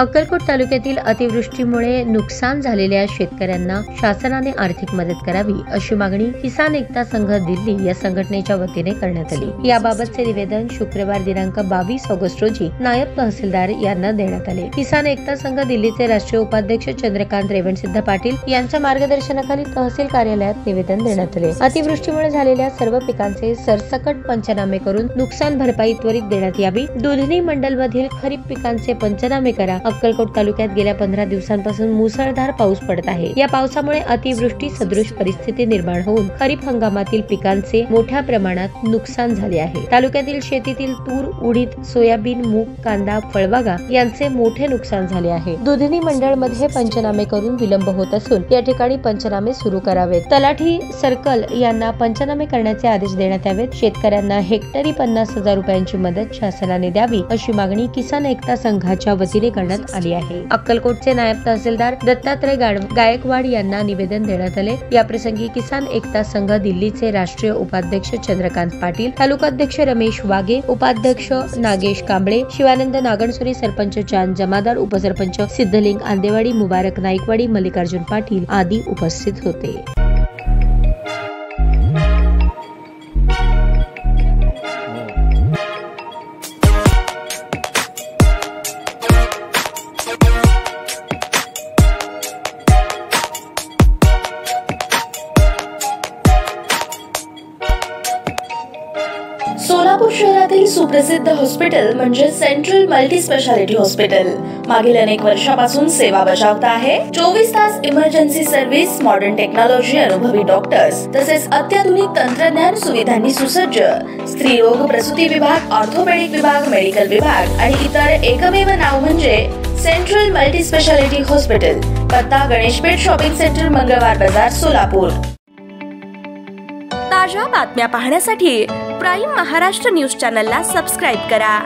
अक्कलकोट तालुक्यातील अतिवृष्टीमुळे नुकसान झालेल्या शेतकऱ्यांना शासनाने आर्थिक मदत करावी अशी मागणी किसान एकता संघ दिल्ली या संघटनेच्या वतीने करण्यात आली। याबाबतचे निवेदन शुक्रवार दिनांक 22 ऑगस्ट रोजी नायब तहसीलदार यांना देण्यात आले। किसान एकता संघ दिल्लीचे राष्ट्रीय उपाध्यक्ष चंद्रकांत रेवणसिद्ध पाटील यांच्या मार्गदर्शनाखाली तहसील कार्यालयात निवेदन देण्यात आले। अतिवृष्टीमुळे झालेल्या सर्व पिकांचे सरसकट पंचनामे करून नुकसान भरपाई त्वरित देण्यात यावी। दुधनी मंडल मधील खरीप पिकांचे पंचनामे करा। अक्कलकोट तालुक्यात गेल्या 15 दिवसांपासून मुसळधार पाऊस पडत आहे। या पावसामुळे अतिवृष्टी सदृश परिस्थिती निर्माण होऊन खरीप हंगामातील पिकांचे मोठ्या प्रमाणात नुकसान झाले आहे। तालुक्यातील शेतीतील तूर, उडीद, सोयाबीन, मूग, कांदा, फळबागा यांचे मोठे नुकसान झाले आहे। दुधनी मंडळ मध्ये पंचनामे करून विलंब होत असून या ठिकाणी पंचनामे सुरू करावेत। तलाठी सर्कल यांना पंचनामे करण्याचे आदेश देण्यात यावेत। शेतकऱ्यांना हेक्टरी 50,000 रुपयांची मदत शासनाने द्यावी अशी मागणी किसान एकता संघाच्या वतीने करण्यात आली आहे। अक्कलकोटचे नायब तहसीलदार दत्तात्रय गायकवाड यांना निवेदन देण्यात आले। या प्रसंगी किसान एकता संघ दिल्लीचे राष्ट्रीय उपाध्यक्ष चंद्रकांत पाटील, तालुकाध्यक्ष रमेश वागे, उपाध्यक्ष नागेश कांबळे, शिवानंद नागणसुरी, सरपंच चांद जमादार, उपसरपंच सिद्धलिंग आंदेवाडी, मुबारक नाईकवाडी, मल्लिकार्जुन पाटील आदी उपस्थित होते। सोलापूर शहरातील सुप्रसिद्ध हॉस्पिटल म्हणजे सेंट्रल मल्टी स्पेशालिटी हॉस्पिटल मागील अनेक वर्षापासून सेवा बजावत आहे। 24 तास इमर्जन्सी सर्व्हिस, मॉडर्न टेक्नॉलॉजी, अनुभवी डॉक्टर्स तसेच अत्याधुनिक तंत्रज्ञान सुविधांनी सुसज्ज स्त्रीरोग प्रसूती विभाग, ऑर्थोपेडिक विभाग, मेडिकल विभाग आणि इतर एकमेव नाव म्हणजे सेंट्रल मल्टी स्पेशालिटी हॉस्पिटल। पत्ता गणेशपेठ शॉपिंग सेंटर, मंगळवार बाजार, सोलापूर। ताज्या बातम्या पाहण्यासाठी प्राईम महाराष्ट्र न्यूज चॅनलला सबस्क्राईब करा।